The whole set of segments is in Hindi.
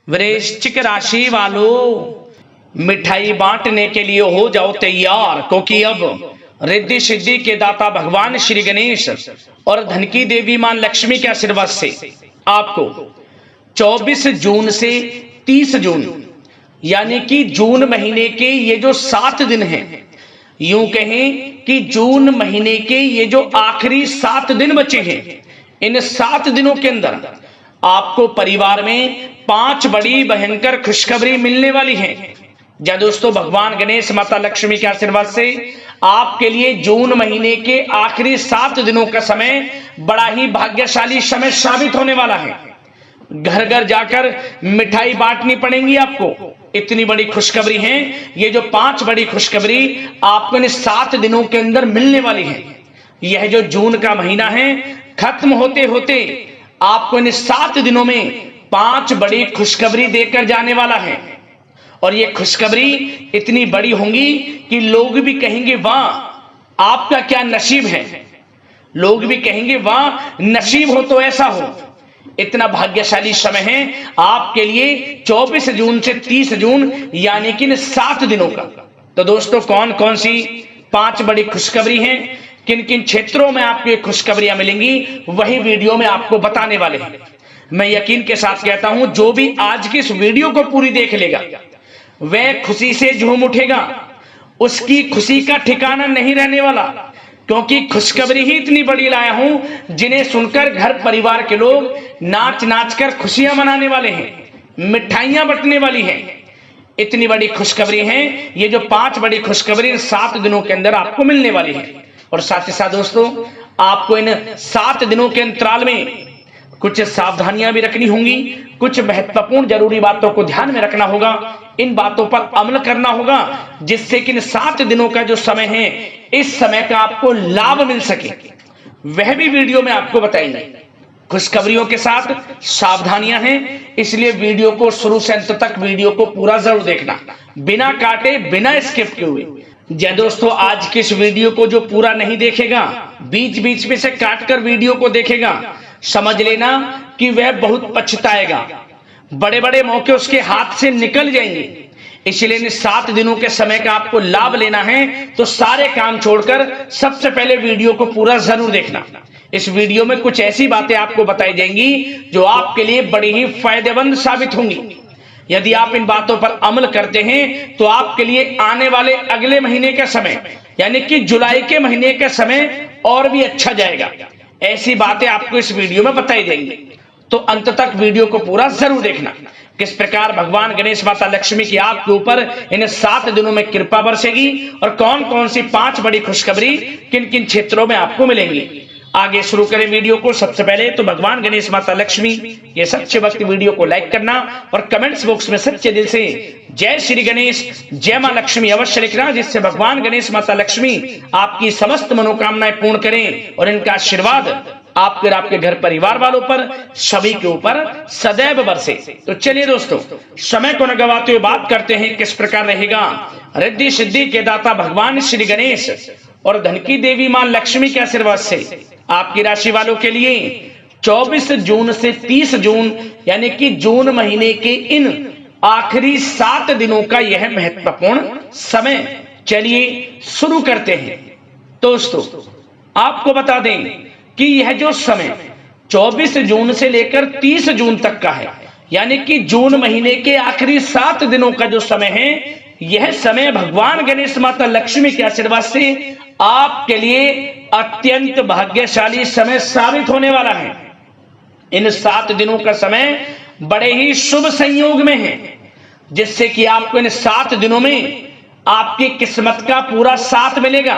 वृश्चिक राशि वालों, मिठाई बांटने के लिए हो जाओ तैयार, क्योंकि अब रिद्धि सिद्धि के दाता भगवान श्री गणेश और धन की देवी मां लक्ष्मी के आशीर्वाद से आपको 24 जून से 30 जून यानी कि जून महीने के ये जो 7 दिन हैं, यूं कहें कि जून महीने के ये जो आखिरी 7 दिन बचे हैं, इन 7 दिनों के अंदर आपको परिवार में 5 बड़ी भयंकर खुशखबरी मिलने वाली है। जय दोस्तों, भगवान गणेश माता लक्ष्मी के आशीर्वाद से आपके लिए जून महीने के आखिरी 7 दिनों का समय बड़ा ही भाग्यशाली समय साबित होने वाला है। घर घर जाकर मिठाई बांटनी पड़ेगी आपको, इतनी बड़ी खुशखबरी है। ये जो 5 बड़ी खुशखबरी आपको इन 7 दिनों के अंदर मिलने वाली है। यह जो जून का महीना है, खत्म होते होते आपको इन 7 दिनों में 5 बड़ी खुशखबरी देकर जाने वाला है। और ये खुशखबरी इतनी बड़ी होंगी कि लोग भी कहेंगे वाह आपका क्या नसीब है। लोग भी कहेंगे वाह नसीब हो तो ऐसा हो। इतना भाग्यशाली समय है आपके लिए 24 जून से 30 जून यानी कि इन 7 दिनों का। तो दोस्तों, कौन कौन सी 5 बड़ी खुशखबरी हैं, किन किन क्षेत्रों में आपको ये खुशखबरियां मिलेंगी, वही वीडियो में आपको बताने वाले हैं। मैं यकीन के साथ कहता हूं, जो भी आज की इस वीडियो को पूरी देख लेगा वह खुशी से झूम उठेगा। उसकी खुशी का ठिकाना नहीं रहने वाला, क्योंकि खुशखबरी ही इतनी बड़ी लाया हूं जिन्हें सुनकर घर परिवार के लोग नाच नाच कर खुशियां मनाने वाले हैं, मिठाइयां बंटने वाली हैं। इतनी बड़ी खुशखबरी है। ये जो 5 बड़ी खुशखबरी 7 दिनों के अंदर आपको मिलने वाली है। और साथ ही साथ दोस्तों, आपको इन 7 दिनों के अंतराल में कुछ सावधानियां भी रखनी होंगी, कुछ महत्वपूर्ण जरूरी बातों को ध्यान में रखना होगा, इन बातों पर अमल करना होगा, जिससे कि इन 7 दिनों का जो समय है, इस समय का आपको लाभ मिल सके। वह भी वीडियो में आपको बताएंगे। खुशखबरियों के साथ सावधानियां हैं, इसलिए वीडियो को शुरू से अंत तक वीडियो को पूरा जरूर देखना, बिना काटे बिना स्किप किए हुए। जय दोस्तों, आज के इस वीडियो को जो पूरा नहीं देखेगा, बीच बीच में से काट कर वीडियो को देखेगा, समझ लेना कि वह बहुत पछताएगा। बड़े बड़े मौके उसके हाथ से निकल जाएंगे। इसलिए इन 7 दिनों के समय का आपको लाभ लेना है तो सारे काम छोड़कर सबसे पहले वीडियो को पूरा जरूर देखना। इस वीडियो में कुछ ऐसी बातें आपको बताई जाएंगी जो आपके लिए बड़ी ही फायदेमंद साबित होंगी। यदि आप इन बातों पर अमल करते हैं तो आपके लिए आने वाले अगले महीने का समय यानी कि जुलाई के महीने का समय और भी अच्छा जाएगा। ऐसी बातें आपको इस वीडियो में बताई जाएंगी, तो अंत तक वीडियो को पूरा जरूर देखना। किस प्रकार भगवान गणेश माता लक्ष्मी की आपके ऊपर इन 7 दिनों में कृपा बरसेगी और कौन कौन सी 5 बड़ी खुशखबरी किन किन क्षेत्रों में आपको मिलेंगी। आगे शुरू करें वीडियो को। सबसे पहले तो भगवान गणेश माता लक्ष्मी ये सच्चे भक्त वीडियो को लाइक करना और कमेंट्स बॉक्स में सच्चे दिल से जय श्री गणेश, जय मां लक्ष्मी अवश्य लिखना, जिससे भगवान गणेश माता लक्ष्मी आपकी समस्त मनोकामनाएं पूर्ण करें और इनका आशीर्वाद आपके और आपके घर परिवार वालों पर सभी के ऊपर सदैव बरसे। तो चलिए दोस्तों, समय को न गवाते हुए बात करते हैं किस प्रकार रहेगा रिद्धि सिद्धि के दाता भगवान श्री गणेश और धन की देवी मां लक्ष्मी के आशीर्वाद से आपकी राशि वालों के लिए 24 जून से 30 जून यानी कि जून महीने के इन आखिरी 7 दिनों का यह महत्वपूर्ण समय। चलिए शुरू करते हैं। दोस्तों, आपको बता दें कि यह जो समय 24 जून से लेकर 30 जून तक का है, यानी कि जून महीने के आखिरी 7 दिनों का जो समय है, यह समय भगवान गणेश माता लक्ष्मी के आशीर्वाद से आपके लिए अत्यंत भाग्यशाली समय साबित होने वाला है। इन 7 दिनों का समय बड़े ही शुभ संयोग में है, जिससे कि आपको इन 7 दिनों में आपकी किस्मत का पूरा साथ मिलेगा।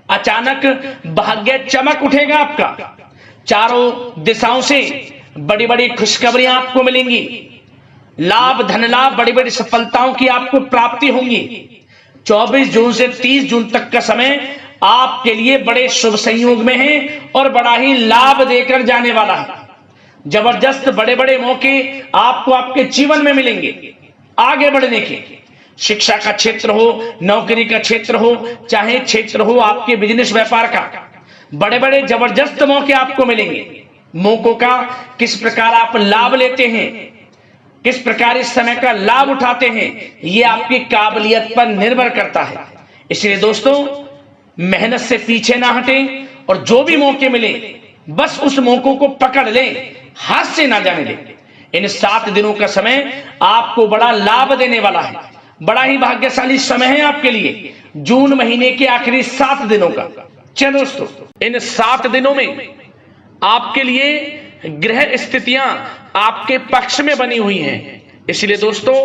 अचानक भाग्य चमक उठेगा आपका। चारों दिशाओं से बड़ी बड़ी खुशखबरियां आपको मिलेंगी। लाभ, धन लाभ, बड़ी बड़ी सफलताओं की आपको प्राप्ति होंगी। 24 जून से 30 जून तक का समय आपके लिए बड़े शुभ संयोग में है और बड़ा ही लाभ देकर जाने वाला है। जबरदस्त बड़े बड़े मौके आपको आपके जीवन में मिलेंगे आगे बढ़ने के। शिक्षा का क्षेत्र हो, नौकरी का क्षेत्र हो, चाहे क्षेत्र हो आपके बिजनेस व्यापार का, बड़े बड़े जबरदस्त मौके आपको मिलेंगे। मौकों का किस प्रकार आप लाभ लेते हैं, किस प्रकार इस समय का लाभ उठाते हैं, ये आपकी काबिलियत पर निर्भर करता है। इसलिए दोस्तों, मेहनत से पीछे ना हटें और जो भी मौके मिले बस उस मौकों को पकड़ लें, हाथ से ना जाने दें। इन 7 दिनों का समय आपको बड़ा लाभ देने वाला है। बड़ा ही भाग्यशाली समय है आपके लिए, जून महीने के आखिरी 7 दिनों का। चलो दोस्तों, इन 7 दिनों में आपके लिए ग्रह स्थितियां आपके पक्ष में बनी हुई हैं। इसलिए दोस्तों,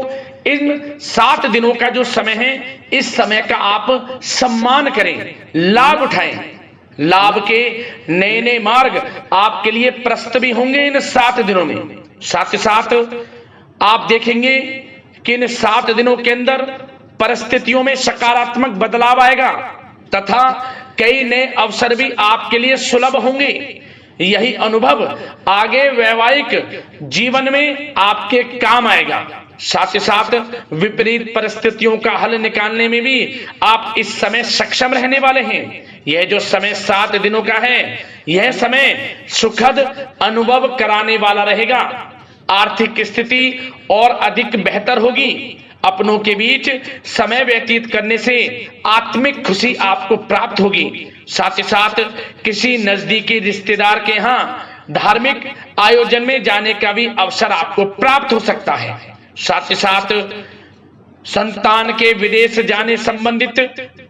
इन 7 दिनों का जो समय है, इस समय का आप सम्मान करें, लाभ उठाएं। लाभ के नए नए मार्ग आपके लिए प्रशस्त भी होंगे इन 7 दिनों में। साथ ही साथ आप देखेंगे कि इन 7 दिनों के अंदर परिस्थितियों में सकारात्मक बदलाव आएगा तथा कई नए अवसर भी आपके लिए सुलभ होंगे। यही अनुभव आगे वैवाहिक जीवन में आपके काम आएगा। साथ ही साथ विपरीत परिस्थितियों का हल निकालने में भी आप इस समय सक्षम रहने वाले हैं। यह जो समय 7 दिनों का है, यह समय सुखद अनुभव कराने वाला रहेगा। आर्थिक स्थिति और अधिक बेहतर होगी। अपनों के बीच समय व्यतीत करने से आत्मिक खुशी आपको प्राप्त होगी। साथ ही साथ किसी नजदीकी रिश्तेदार के यहाँ धार्मिक आयोजन में जाने का भी अवसर आपको प्राप्त हो सकता है। साथ ही साथ संतान के विदेश जाने संबंधित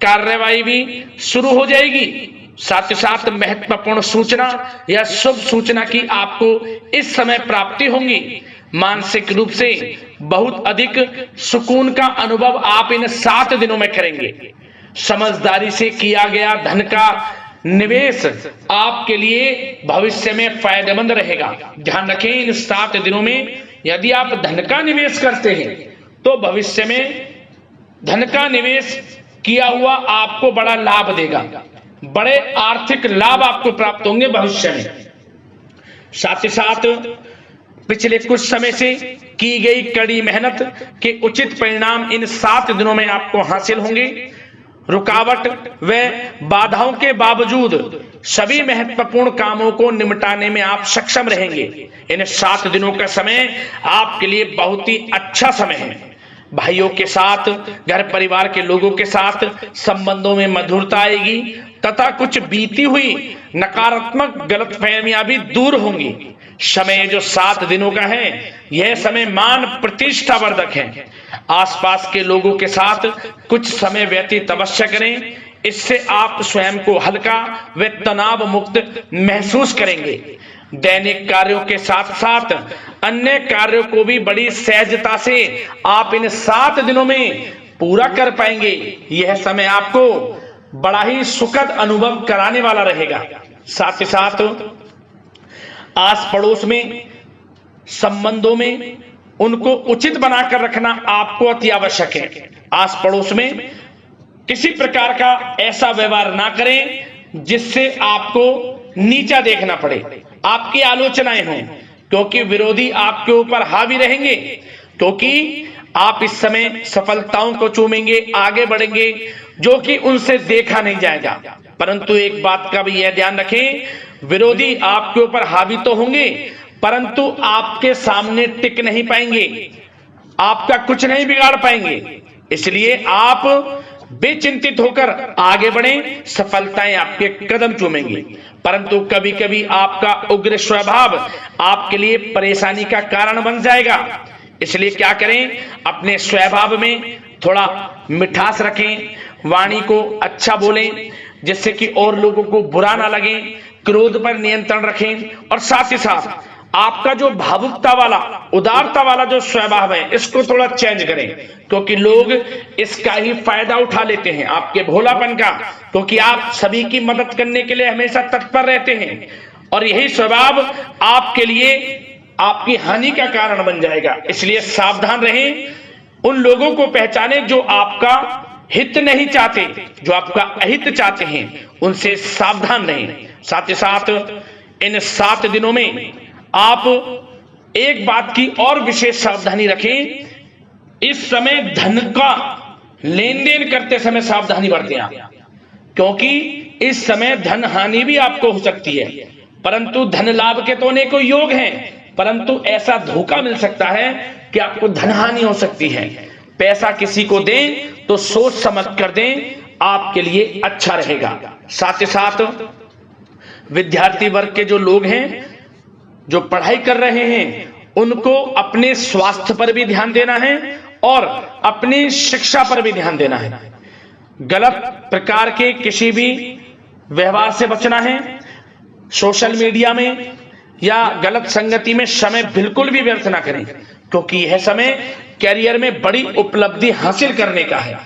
कार्यवाही भी शुरू हो जाएगी। साथ ही साथ महत्वपूर्ण सूचना या शुभ सूचना की आपको इस समय प्राप्ति होंगी। मानसिक रूप से बहुत अधिक सुकून का अनुभव आप इन 7 दिनों में करेंगे। समझदारी से किया गया धन का निवेश आपके लिए भविष्य में फायदेमंद रहेगा। ध्यान रखें, इन 7 दिनों में यदि आप धन का निवेश करते हैं तो भविष्य में धन का निवेश किया हुआ आपको बड़ा लाभ देगा। बड़े आर्थिक लाभ आपको प्राप्त होंगे भविष्य में। साथ ही साथ पिछले कुछ समय से की गई कड़ी मेहनत के उचित परिणाम इन 7 दिनों में आपको हासिल होंगे। रुकावट व बाधाओं के बावजूद सभी महत्वपूर्ण कामों को निपटाने में आप सक्षम रहेंगे। इन 7 दिनों का समय आपके लिए बहुत ही अच्छा समय है। भाइयों के साथ, घर परिवार के लोगों के साथ संबंधों में मधुरता आएगी तथा कुछ बीती हुई नकारात्मक गलतफहमियां भी दूर होंगी। समय जो 7 दिनों का है, यह समय मान प्रतिष्ठा वर्धक है। आसपास के लोगों के साथ कुछ समय व्यतीत अवश्य करें, इससे आप स्वयं को हल्का व तनाव मुक्त महसूस करेंगे। दैनिक कार्यों के साथ साथ अन्य कार्यों को भी बड़ी सहजता से आप इन 7 दिनों में पूरा कर पाएंगे। यह समय आपको बड़ा ही सुखद अनुभव कराने वाला रहेगा। साथ ही साथ आस पड़ोस में संबंधों में उनको उचित बनाकर रखना आपको अति आवश्यक है। आस पड़ोस में किसी प्रकार का ऐसा व्यवहार ना करें जिससे आपको नीचा देखना पड़े, आपकी आलोचनाएं हों, क्योंकि विरोधी आपके ऊपर हावी रहेंगे। क्योंकि आप इस समय सफलताओं को चूमेंगे, आगे बढ़ेंगे, जो कि उनसे देखा नहीं जाएगा। परंतु एक बात का भी यह ध्यान रखें, विरोधी आपके ऊपर हावी तो होंगे परंतु आपके सामने टिक नहीं पाएंगे, आपका कुछ नहीं बिगाड़ पाएंगे। इसलिए आप बेचिंतित होकर आगे बढ़ें, सफलताएं आपके कदम चूमेंगी। परंतु कभी कभी आपका उग्र स्वभाव आपके लिए परेशानी का कारण बन जाएगा। इसलिए क्या करें, अपने स्वभाव में थोड़ा मिठास रखें, वाणी को अच्छा बोलें जिससे कि और लोगों को बुरा ना लगे, क्रोध पर नियंत्रण रखें। और साथ ही साथ आपका जो भावुकता वाला, उदारता वाला जो स्वभाव है, इसको थोड़ा चेंज करें, क्योंकि लोग इसका ही फायदा उठा लेते हैं, आपके भोलापन का, क्योंकि आप सभी की मदद करने के लिए हमेशा तत्पर रहते हैं। और यही स्वभाव आपके लिए आपकी हानि का कारण बन जाएगा। इसलिए सावधान रहें, उन लोगों को पहचाने जो आपका हित नहीं चाहते, जो आपका अहित चाहते हैं, उनसे सावधान रहें। साथ ही साथ इन 7 दिनों में आप एक बात की और विशेष सावधानी रखें, इस समय धन का लेन देन करते समय सावधानी बरतें आप, क्योंकि इस समय धन हानि भी आपको हो सकती है, परंतु धन लाभ के तो अनेकों योग हैं। परंतु ऐसा धोखा मिल सकता है कि आपको धनहानि हो सकती है। पैसा किसी को दें तो सोच समझ कर दें, आपके लिए अच्छा रहेगा। साथ ही साथ विद्यार्थी वर्ग के जो लोग हैं, जो पढ़ाई कर रहे हैं, उनको अपने स्वास्थ्य पर भी ध्यान देना है और अपनी शिक्षा पर भी ध्यान देना है। गलत प्रकार के किसी भी व्यवहार से बचना है। सोशल मीडिया में या गलत संगति में समय बिल्कुल भी व्यर्थ ना करें, क्योंकि यह समय कैरियर में बड़ी उपलब्धि हासिल करने का है।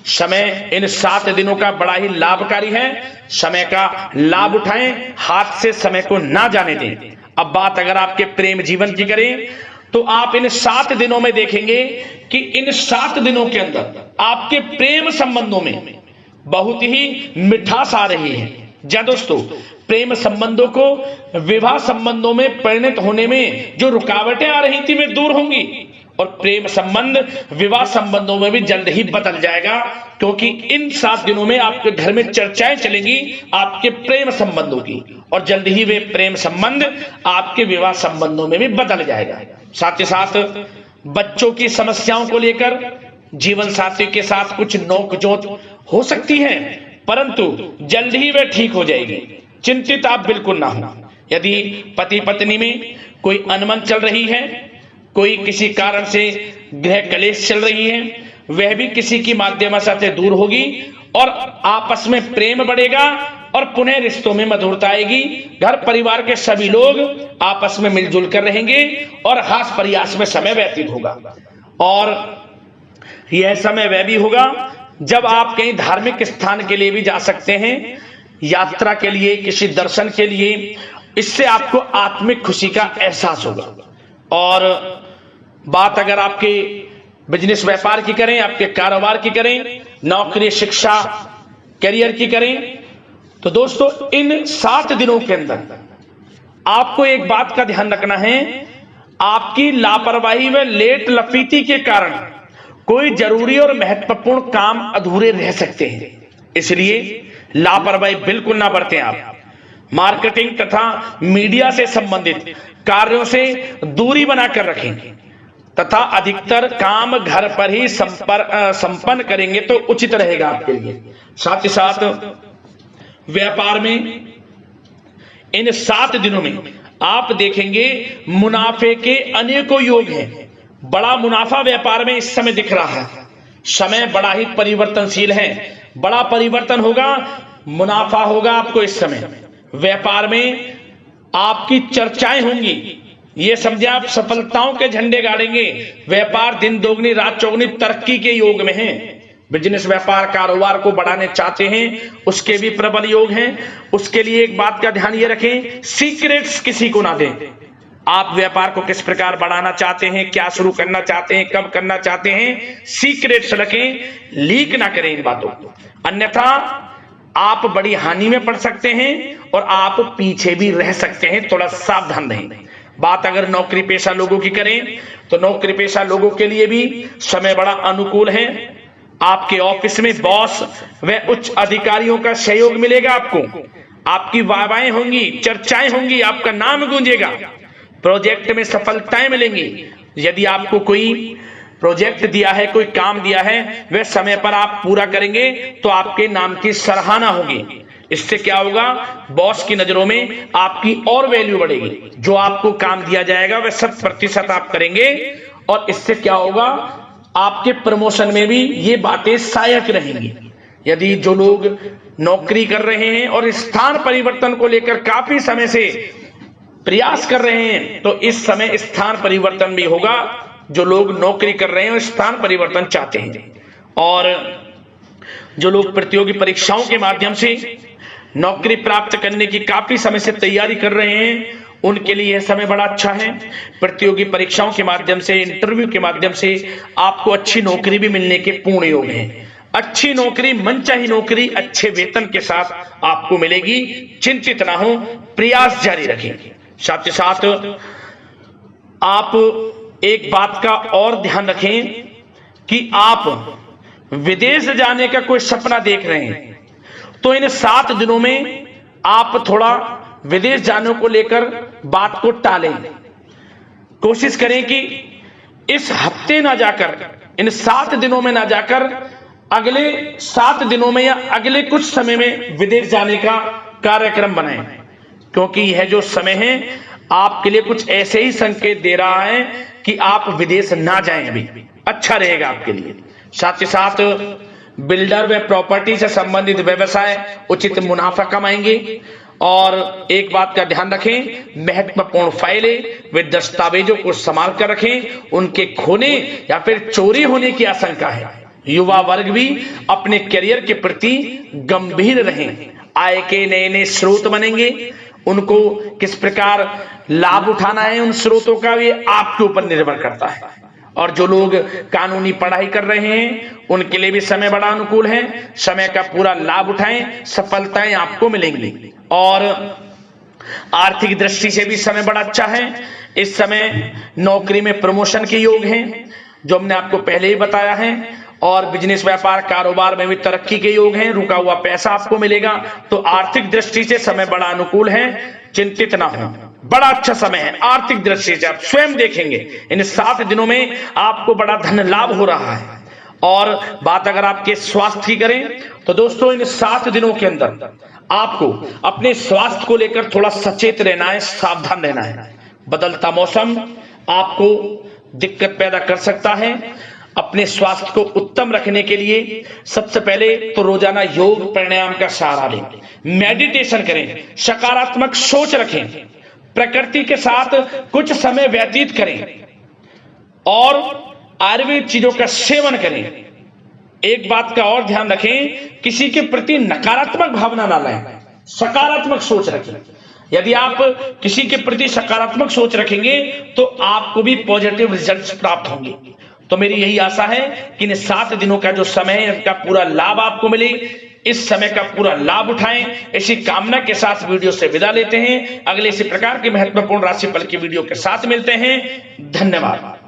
समय इन 7 दिनों का बड़ा ही लाभकारी है। समय का लाभ उठाएं, हाथ से समय को ना जाने दें। अब बात अगर आपके प्रेम जीवन की करें तो आप इन 7 दिनों में देखेंगे कि इन 7 दिनों के अंदर आपके प्रेम संबंधों में बहुत ही मिठास आ रही है। जी दोस्तों, प्रेम संबंधों को विवाह संबंधों में परिणत होने में जो रुकावटें आ रही थी वे दूर होंगी और प्रेम संबंध विवाह संबंधों में भी जल्द ही बदल जाएगा, क्योंकि इन 7 दिनों में आपके घर में चर्चाएं चलेंगी आपके प्रेम संबंधों की और जल्द ही वे प्रेम संबंध आपके विवाह संबंधों में भी बदल जाएगा। साथ ही साथ बच्चों की समस्याओं को लेकर जीवन साथी के साथ कुछ नोकझोंक हो सकती है, परंतु जल्द ही वे ठीक हो जाएगी। चिंतित आप बिल्कुल ना हो। यदि पति पत्नी में कोई अनबन चल रही है, कोई किसी कारण से गृह कलेश चल रही है, वह भी किसी की माध्यम से दूर होगी और आपस में प्रेम बढ़ेगा और पुनः रिश्तों में मधुरता आएगी। घर परिवार के सभी लोग आपस में मिलजुल कर रहेंगे और हास प्रयास में समय व्यतीत होगा। और यह समय वह भी होगा जब आप कहीं धार्मिक स्थान के लिए भी जा सकते हैं, यात्रा के लिए, किसी दर्शन के लिए। इससे आपको आत्मिक खुशी का एहसास होगा। और बात अगर आपके बिजनेस व्यापार की करें, आपके कारोबार की करें, नौकरी, शिक्षा, करियर की करें, तो दोस्तों इन 7 दिनों के अंदर आपको एक बात का ध्यान रखना है। आपकी लापरवाही व लेट लफीती के कारण कोई जरूरी और महत्वपूर्ण काम अधूरे रह सकते हैं, इसलिए लापरवाही बिल्कुल ना बरतें। आप मार्केटिंग तथा मीडिया से संबंधित कार्यों से दूरी बनाकर रखें तथा अधिकतर काम घर पर ही संपन्न करेंगे तो उचित रहेगा आपके लिए। साथ ही साथ व्यापार में इन 7 दिनों में आप देखेंगे मुनाफे के अनेकों योग हैं। बड़ा मुनाफा व्यापार में इस समय दिख रहा है। समय बड़ा ही परिवर्तनशील है, बड़ा परिवर्तन होगा, मुनाफा होगा आपको इस समय। व्यापार में आपकी चर्चाएं होंगी, ये समझे आप सफलताओं के झंडे गाड़ेंगे। व्यापार दिन दोगुनी रात चौगुनी तरक्की के योग में है। बिजनेस व्यापार कारोबार को बढ़ाने चाहते हैं, उसके भी प्रबल योग हैं। उसके लिए एक बात का ध्यान ये रखें, सीक्रेट्स किसी को ना दें। आप व्यापार को किस प्रकार बढ़ाना चाहते हैं, क्या शुरू करना चाहते हैं, कब करना चाहते हैं, सीक्रेट्स रखें, लीक ना करें इन बातों को, अन्यथा आप बड़ी हानि में पड़ सकते हैं और आप पीछे भी रह सकते हैं। थोड़ा सावधान रहें। बात अगर नौकरी पेशा लोगों की करें तो नौकरी पेशा लोगों के लिए भी समय बड़ा अनुकूल है। आपके ऑफिस में बॉस व उच्च अधिकारियों का सहयोग मिलेगा आपको। आपकी वाहवाहें होंगी, चर्चाएं होंगी, आपका नाम गूंजेगा। प्रोजेक्ट में सफलताएं मिलेंगी। यदि आपको कोई प्रोजेक्ट दिया है, कोई काम दिया है, वह समय पर आप पूरा करेंगे तो आपके नाम की सराहना होगी। इससे क्या होगा, बॉस की नजरों में आपकी और वैल्यू बढ़ेगी। जो आपको काम दिया जाएगा वह 100% आप करेंगे और इससे क्या होगा, आपके प्रमोशन में भी ये बातें सहायक रहेंगी। यदि जो लोग नौकरी कर रहे हैं और स्थान परिवर्तन को लेकर काफी समय से प्रयास कर रहे हैं तो इस समय स्थान परिवर्तन भी होगा। जो लोग नौकरी कर रहे हैं और स्थान परिवर्तन चाहते हैं, और जो लोग प्रतियोगी परीक्षाओं के माध्यम से नौकरी प्राप्त करने की काफी समय से तैयारी कर रहे हैं, उनके लिए यह समय बड़ा अच्छा है। प्रतियोगी परीक्षाओं के माध्यम से, इंटरव्यू के माध्यम से आपको अच्छी नौकरी भी मिलने के पूर्ण योग हैं। अच्छी नौकरी, मनचाही नौकरी अच्छे वेतन के साथ आपको मिलेगी। चिंतित ना हो, प्रयास जारी रखें। साथ ही साथ आप एक बात का और ध्यान रखें कि आप विदेश जाने का कोई सपना देख रहे हैं तो इन 7 दिनों में आप थोड़ा विदेश जाने को लेकर बात को टालें। कोशिश करें कि इस हफ्ते ना जाकर, इन 7 दिनों में ना जाकर, अगले 7 दिनों में या अगले कुछ समय में विदेश जाने का कार्यक्रम बनाएं, क्योंकि यह जो समय है आपके लिए कुछ ऐसे ही संकेत दे रहा है कि आप विदेश ना जाएं, अभी अच्छा रहेगा आपके लिए। साथ ही साथ बिल्डर व प्रॉपर्टी से संबंधित व्यवसाय उचित मुनाफा कमाएंगे। और एक बात का ध्यान रखें, महत्वपूर्ण फाइलें व दस्तावेजों को संभाल कर रखें, उनके खोने या फिर चोरी होने की आशंका है। युवा वर्ग भी अपने करियर के प्रति गंभीर रहें, आय के नए नए स्रोत बनेंगे, उनको किस प्रकार लाभ उठाना है उन स्रोतों का, ये आपके ऊपर निर्भर करता है। और जो लोग कानूनी पढ़ाई कर रहे हैं उनके लिए भी समय बड़ा अनुकूल है, समय का पूरा लाभ उठाएं, सफलताएं आपको मिलेंगी। और आर्थिक दृष्टि से भी समय बड़ा अच्छा है। इस समय नौकरी में प्रमोशन के योग हैं, जो हमने आपको पहले ही बताया है, और बिजनेस व्यापार कारोबार में भी तरक्की के योग हैं, रुका हुआ पैसा आपको मिलेगा। तो आर्थिक दृष्टि से समय बड़ा अनुकूल है, चिंतित ना हो, बड़ा अच्छा समय है आर्थिक दृष्टि से। आप स्वयं देखेंगे इन 7 दिनों में आपको बड़ा धन लाभ हो रहा है। और बात अगर आपके स्वास्थ्य की करें तो दोस्तों, इन 7 दिनों के अंदर आपको अपने स्वास्थ्य को लेकर थोड़ा सचेत रहना है, सावधान रहना है। बदलता मौसम आपको दिक्कत पैदा कर सकता है। अपने स्वास्थ्य को उत्तम रखने के लिए सबसे पहले तो रोजाना योग प्राणायाम का सहारा लें, मेडिटेशन करें, सकारात्मक सोच रखें, प्रकृति के साथ कुछ समय व्यतीत करें और आयुर्वेद चीजों का सेवन करें। एक बात का और ध्यान रखें, किसी के प्रति नकारात्मक भावना ना लाएं, सकारात्मक सोच रखें। यदि आप किसी के प्रति सकारात्मक सोच रखेंगे तो आपको भी पॉजिटिव रिजल्ट्स प्राप्त होंगे। तो मेरी यही आशा है कि इन 7 दिनों का जो समय है इसका पूरा लाभ आपको मिले, इस समय का पूरा लाभ उठाएं। इसी कामना के साथ वीडियो से विदा लेते हैं। अगले इसी प्रकार के महत्वपूर्ण राशिफल की वीडियो के साथ मिलते हैं। धन्यवाद।